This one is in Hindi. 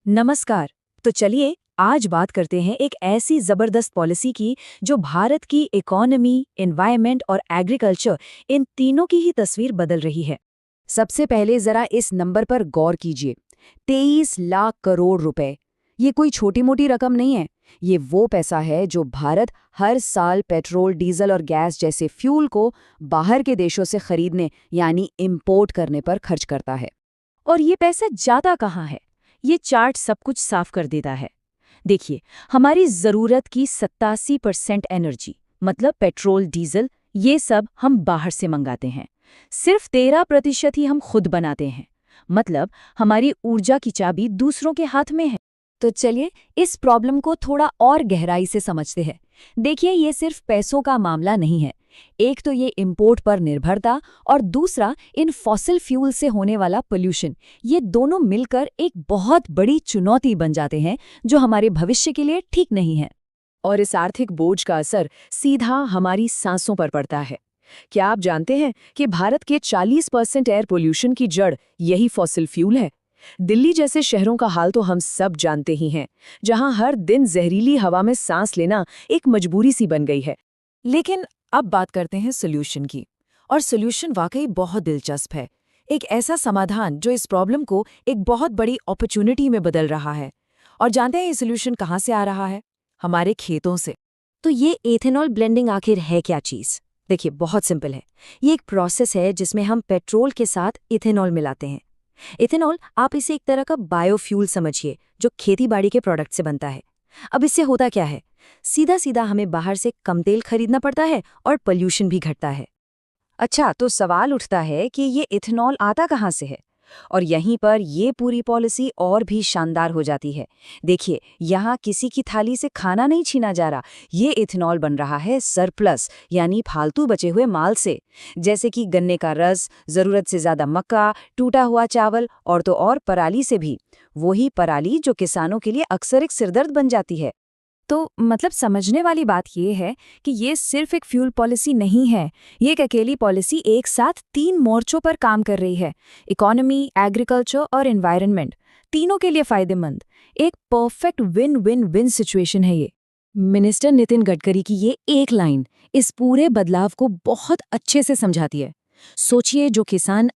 नमस्कार। तो चलिए आज बात करते हैं एक ऐसी जबरदस्त पॉलिसी की जो भारत की इकोनॉमी, एनवायरनमेंट और एग्रीकल्चर इन तीनों की ही तस्वीर बदल रही है। सबसे पहले जरा इस नंबर पर गौर कीजिए। 23 लाख करोड़ रुपए। ये कोई छोटी मोटी रकम नहीं है। ये वो पैसा है जो भारत हर साल पेट्रोल, डीजल और गैस जैसे फ्यूल को बाहर के देशों से खरीदने यानी इंपोर्ट करने पर खर्च करता है। और ये पैसा जाता कहाँ है? ये चार्ट सब कुछ साफ कर देता है। देखिए, हमारी जरूरत की 87% एनर्जी मतलब पेट्रोल, डीजल, ये सब हम बाहर से मंगाते हैं। सिर्फ 13% ही हम खुद बनाते हैं। मतलब हमारी ऊर्जा की चाबी दूसरों के हाथ में है। तो चलिए इस प्रॉब्लम को थोड़ा और गहराई से समझते हैं। देखिए, ये सिर्फ पैसों का मामला नहीं है। एक तो ये इंपोर्ट पर निर्भरता और दूसरा इन फॉसिल फ्यूल से होने वाला पोल्यूशन। ये दोनों मिलकर एक बहुत बड़ी चुनौती बन जाते हैं जो हमारे भविष्य के लिए ठीक नहीं है। और इस आर्थिक बोझ का असर सीधा हमारी सांसों पर पड़ता है। क्या आप जानते हैं कि भारत के 40% एयर पोल्यूशन की जड़ यही फॉसिल फ्यूल है? दिल्ली जैसे शहरों का हाल तो हम सब जानते ही हैं, जहां हर दिन जहरीली हवा में सांस लेना एक मजबूरी सी बन गई है। लेकिन अब बात करते हैं सोल्यूशन की। और सोल्यूशन वाकई बहुत दिलचस्प है। एक ऐसा समाधान जो इस प्रॉब्लम को एक बहुत बड़ी अपॉर्चुनिटी में बदल रहा है। और जानते हैं ये सोल्यूशन कहाँ से आ रहा है? हमारे खेतों से। तो ये एथेनॉल ब्लेंडिंग आखिर है क्या चीज़? देखिए, बहुत सिंपल है। ये एक प्रोसेस है जिसमें हम पेट्रोल के साथ इथेनॉल मिलाते हैं। इथेनॉल, आप इसे एक तरह का बायोफ्यूल समझिए जो खेती-बाड़ी के प्रोडक्ट से बनता है। अब इससे होता क्या है? सीधा सीधा हमें बाहर से कम तेल खरीदना पड़ता है और पोल्यूशन भी घटता है। अच्छा, तो सवाल उठता है कि ये इथेनॉल आता कहाँ से है? और यहीं पर ये पूरी पॉलिसी और भी शानदार हो जाती है। देखिए, यहाँ किसी की थाली से खाना नहीं छीना जा रहा। ये इथेनॉल बन रहा है सरप्लस यानी फालतू बचे हुए माल से, जैसे कि गन्ने का रस, जरूरत से ज्यादा मक्का, टूटा हुआ चावल और तो और पराली से भी। वही पराली जो किसानों के लिए अक्सर एक सिरदर्द बन जाती है। तो मतलब समझने वाली बात यह है कि ये सिर्फ एक फ्यूल पॉलिसी नहीं है। ये एक अकेली पॉलिसी एक साथ 3 मोर्चों पर काम कर रही है। इकोनॉमी, एग्रीकल्चर और एनवायरनमेंट, तीनों के लिए फायदेमंद। एक perfect win win win situation है ये। मिनिस्टर नितिन गडकरी की ये एक लाइन इस पूरे बदलाव को बहुत अच्छे से समझाती है। सोचिए, जो किसान